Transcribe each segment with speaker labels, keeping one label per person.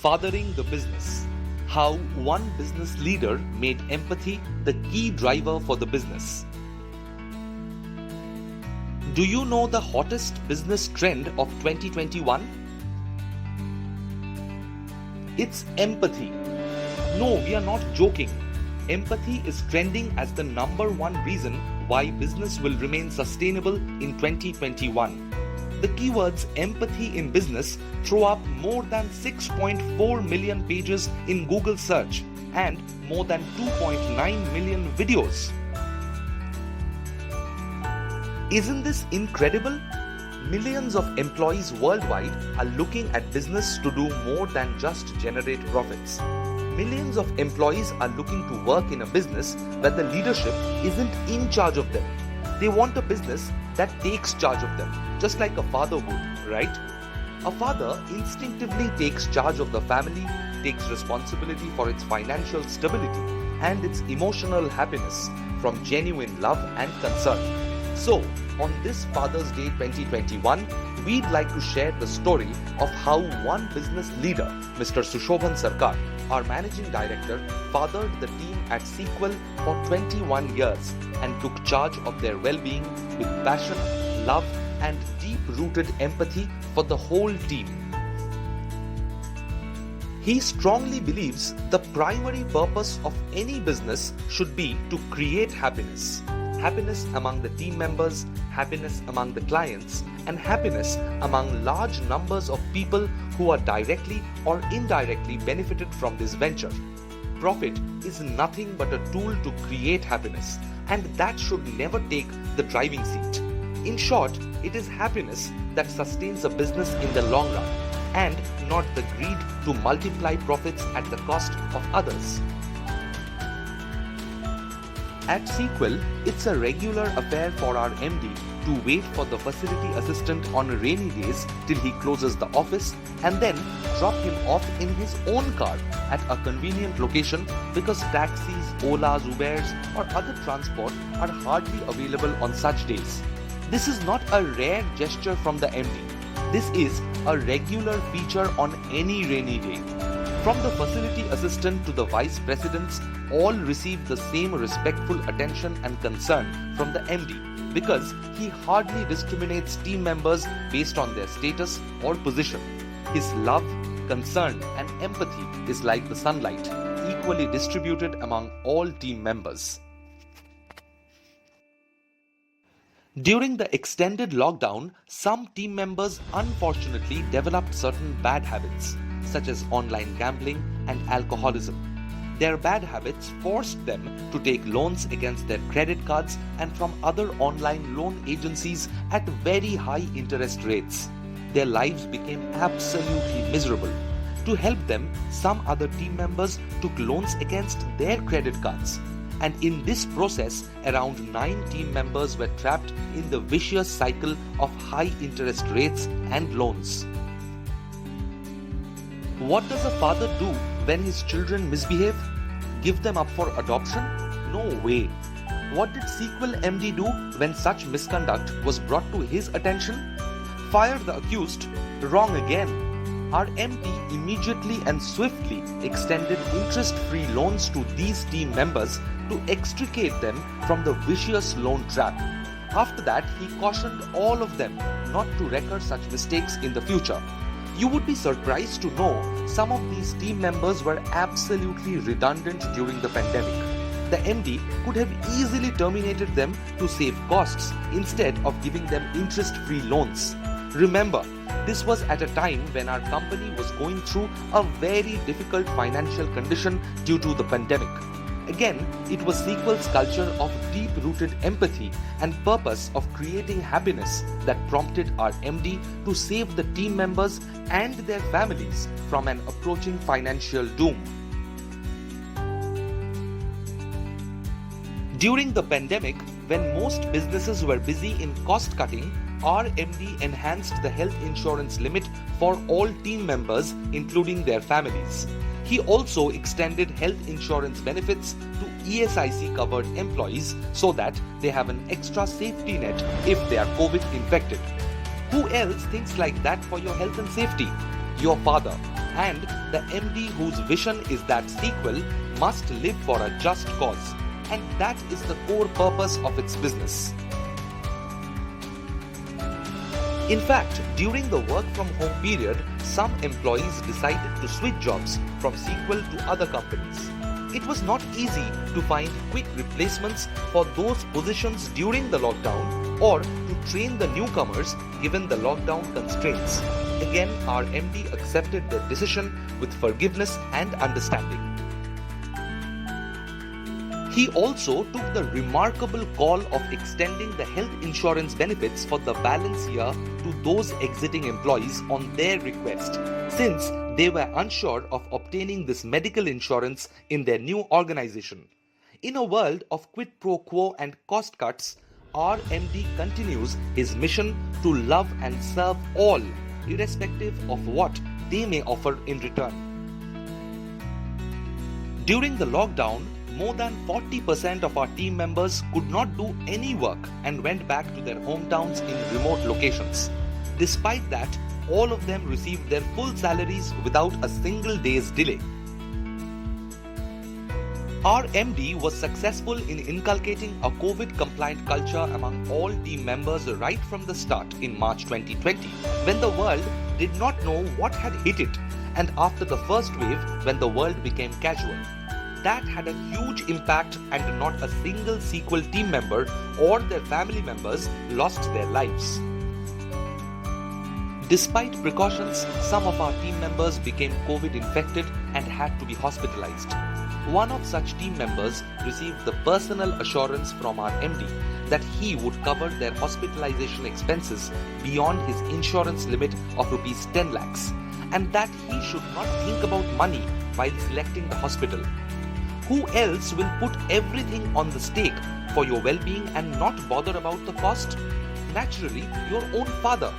Speaker 1: Fathering the business. How one business leader made empathy the key driver for the business. Do you know the hottest business trend of 2021? It's empathy. No, we are not joking. Empathy is trending as the #1 reason why business will remain sustainable in 2021. The keywords empathy in business throw up more than 6.4 million pages in Google search and more than 2.9 million videos. Isn't this incredible? Millions of employees worldwide are looking at business to do more than just generate profits. Millions of employees are looking to work in a business where the leadership isn't in charge of them. They want a business that takes charge of them, just like a father would, right? A father instinctively takes charge of the family, takes responsibility for its financial stability and its emotional happiness from genuine love and concern. So, on this Father's Day 2021, we'd like to share the story of how one business leader, Mr. Sushobhan Sarkar, our managing director, fathered the team at C-Quel for 21 years and took charge of their well-being with passion, love, and deep-rooted empathy for the whole team. He strongly believes the primary purpose of any business should be to create happiness. Happiness among the team members, happiness among the clients, and happiness among large numbers of people who are directly or indirectly benefited from this venture. Profit is nothing but a tool to create happiness, and that should never take the driving seat. In short, it is happiness that sustains a business in the long run, and not the greed to multiply profits at the cost of others. At C-Quel, it's a regular affair for our MD to wait for the facility assistant on rainy days till he closes the office and then drop him off in his own car at a convenient location because taxis, Olas, Ubers or other transport are hardly available on such days. This is not a rare gesture from the MD. This is a regular feature on any rainy day. From the facility assistant to the vice presidents, all receive the same respectful attention and concern from the MD because he hardly discriminates team members based on their status or position. His love, concern, and empathy is like the sunlight, equally distributed among all team members. During the extended lockdown, some team members unfortunately developed certain bad habits, such as online gambling and alcoholism. Their bad habits forced them to take loans against their credit cards and from other online loan agencies at very high interest rates. Their lives became absolutely miserable. To help them, some other team members took loans against their credit cards. And in this process, around 9 team members were trapped in the vicious cycle of high interest rates and loans. What does a father do when his children misbehave? Give them up for adoption? No way. What did C-Quel MD do when such misconduct was brought to his attention? Fire the accused? Wrong again. Our MD immediately and swiftly extended interest-free loans to these team members to extricate them from the vicious loan trap. After that, he cautioned all of them not to recur such mistakes in the future. You would be surprised to know some of these team members were absolutely redundant during the pandemic. The MD could have easily terminated them to save costs instead of giving them interest-free loans. Remember, this was at a time when our company was going through a very difficult financial condition due to the pandemic. Again, it was C-Quel's culture of deep-rooted empathy and purpose of creating happiness that prompted our MD to save the team members and their families from an approaching financial doom. During the pandemic, when most businesses were busy in cost cutting, our MD enhanced the health insurance limit for all team members, including their families. He also extended health insurance benefits to ESIC covered employees so that they have an extra safety net if they are COVID infected. Who else thinks like that for your health and safety? Your father. and the MD whose vision is that C-Quel must live for a just cause, and that is the core purpose of its business. In fact, during the work from home period, some employees decided to switch jobs from C-Quel to other companies. It was not easy to find quick replacements for those positions during the lockdown or to train the newcomers given the lockdown constraints. Again, our MD accepted the decision with forgiveness and understanding. He also took the remarkable call of extending the health insurance benefits for the balance year to those exiting employees on their request, since they were unsure of obtaining this medical insurance in their new organization. In a world of quid pro quo and cost cuts, our MD continues his mission to love and serve all, irrespective of what they may offer in return. During the lockdown, more than 40% of our team members could not do any work and went back to their hometowns in remote locations. Despite that, all of them received their full salaries without a single day's delay. Our MD was successful in inculcating a COVID-compliant culture among all team members right from the start in March 2020, when the world did not know what had hit it, and after the first wave when the world became casual. That had a huge impact, and not a single C-Quel team member or their family members lost their lives. Despite precautions, some of our team members became COVID infected and had to be hospitalized. One of such team members received the personal assurance from our MD that he would cover their hospitalization expenses beyond his insurance limit of rupees 10 lakhs, and that he should not think about money while selecting the hospital. Who else will put everything on the stake for your well-being and not bother about the cost? Naturally, your own father.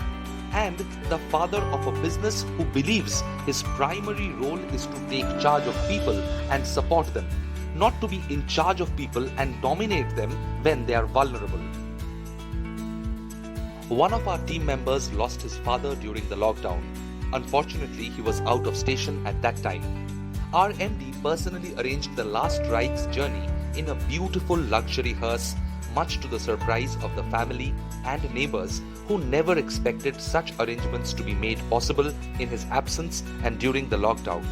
Speaker 1: And the father of a business who believes his primary role is to take charge of people and support them, not to be in charge of people and dominate them when they are vulnerable. One of our team members lost his father during the lockdown. Unfortunately, he was out of station at that time. Our MD personally arranged the last rites journey in a beautiful luxury hearse, much to the surprise of the family and neighbors who never expected such arrangements to be made possible in his absence and during the lockdown.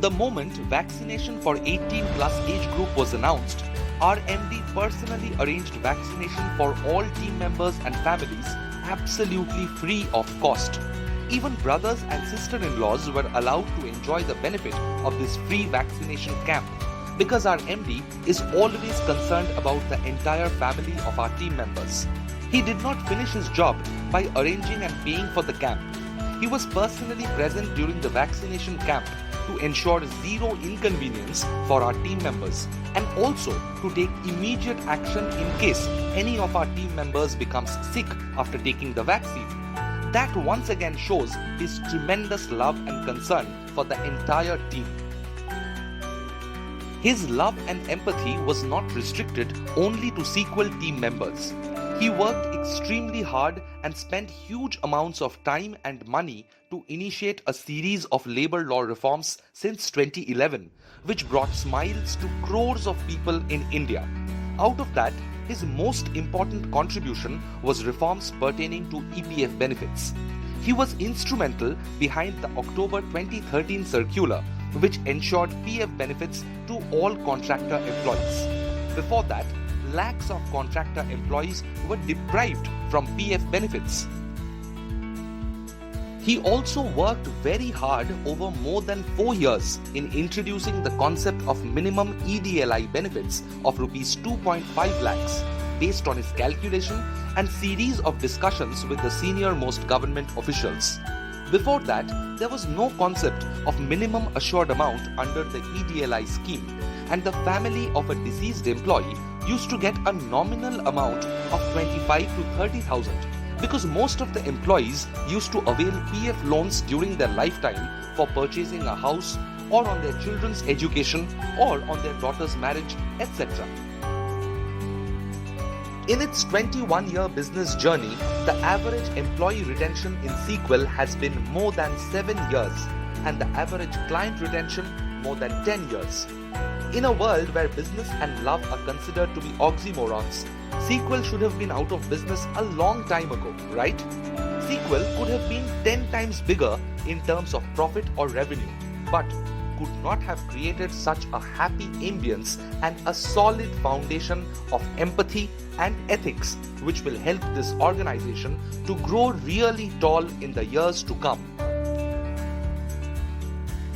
Speaker 1: The moment vaccination for 18+ age group was announced, our MD personally arranged vaccination for all team members and families absolutely free of cost. Even brothers and sister-in-laws were allowed to enjoy the benefit of this free vaccination camp, because our MD is always concerned about the entire family of our team members. He did not finish his job by arranging and paying for the camp. He was personally present during the vaccination camp to ensure zero inconvenience for our team members, and also to take immediate action in case any of our team members becomes sick after taking the vaccine. That once again shows his tremendous love and concern for the entire team. His love and empathy was not restricted only to C-Quel team members. He worked extremely hard and spent huge amounts of time and money to initiate a series of labor law reforms since 2011, which brought smiles to crores of people in India. Out of that, his most important contribution was reforms pertaining to EPF benefits. He was instrumental behind the October 2013 circular, which ensured PF benefits to all contractor employees. Before that, lakhs of contractor employees were deprived from PF benefits. He also worked very hard over more than 4 years in introducing the concept of minimum EDLI benefits of rupees 2.5 lakhs based on his calculation and series of discussions with the senior most government officials. Before that, there was no concept of minimum assured amount under the EDLI scheme, and the family of a deceased employee used to get a nominal amount of 25 to 30,000 because most of the employees used to avail PF loans during their lifetime for purchasing a house or on their children's education or on their daughter's marriage, etc. In its 21-year business journey, the average employee retention in C-Quel has been more than 7 years and the average client retention more than 10 years. In a world where business and love are considered to be oxymorons, C-Quel should have been out of business a long time ago, right? C-Quel could have been 10 times bigger in terms of profit or revenue, but could not have created such a happy ambience and a solid foundation of empathy and ethics which will help this organization to grow really tall in the years to come.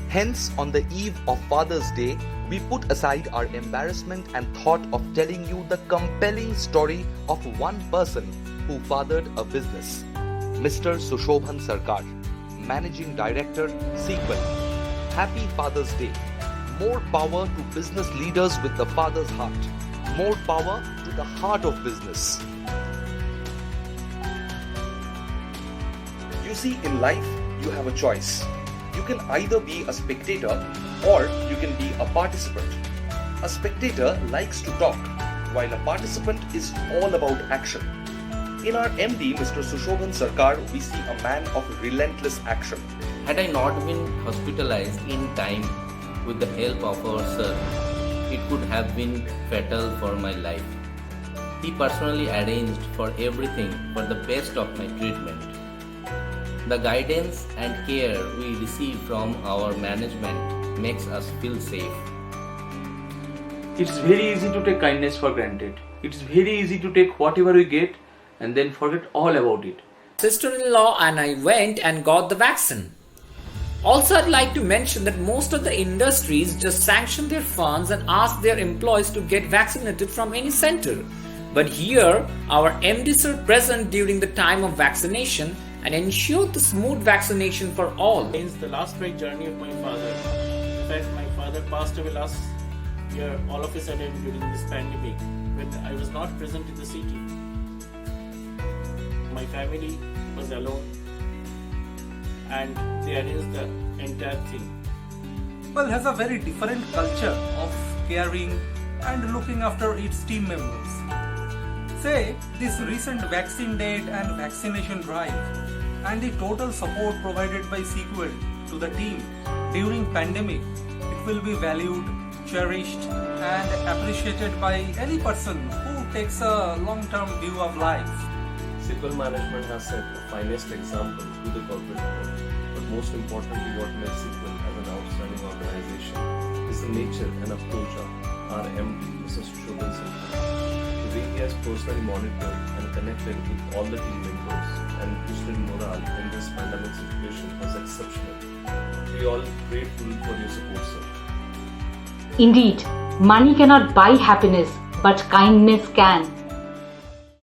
Speaker 1: Hence, on the eve of Father's Day, we put aside our embarrassment and thought of telling you the compelling story of one person who fathered a business, Mr. Sushobhan Sarkar, Managing Director, C-Quel. Happy Father's Day. More power to business leaders with the father's heart. More power to the heart of business. You see, in life, you have a choice. You can either be a spectator or you can be a participant. A spectator likes to talk, while a participant is all about action. In our MD, Mr. Sushobhan Sarkar, we see a man of relentless action.
Speaker 2: Had I not been hospitalized in time with the help of our sir, it could have been fatal for my life. He personally arranged for everything for the best of my treatment. The guidance and care we receive from our management makes us feel safe.
Speaker 3: It's very easy to take kindness for granted. It's very easy to take whatever we get and then forget all about it.
Speaker 4: Sister-in-law and I went and got the vaccine. Also, I'd like to mention that most of the industries just sanction their funds and ask their employees to get vaccinated from any center. But here, our MDs are present during the time of vaccination and ensure the smooth vaccination for all.
Speaker 5: It's the last right journey of my father. In fact, my father passed away last year all of a sudden during this pandemic when I was not present in the city. My family was alone and they arranged the entire thing.
Speaker 6: Well, has a very different culture of caring and looking after its team members. Say, this recent vaccine date and vaccination drive and the total support provided by C-Quel to the team during pandemic, it will be valued, cherished and appreciated by any person who takes a long-term view of life.
Speaker 7: C-Quel management has set the finest example to the corporate world, but most importantly what makes C-Quel as an outstanding organization is the nature and approach of our MD, Mr. Sushobhan Sarkar. The way he has personally monitored and connected with all the team members and boosted morale in this pandemic situation was exceptional. We are all grateful for your support, sir.
Speaker 8: Indeed, money cannot buy happiness, but kindness can.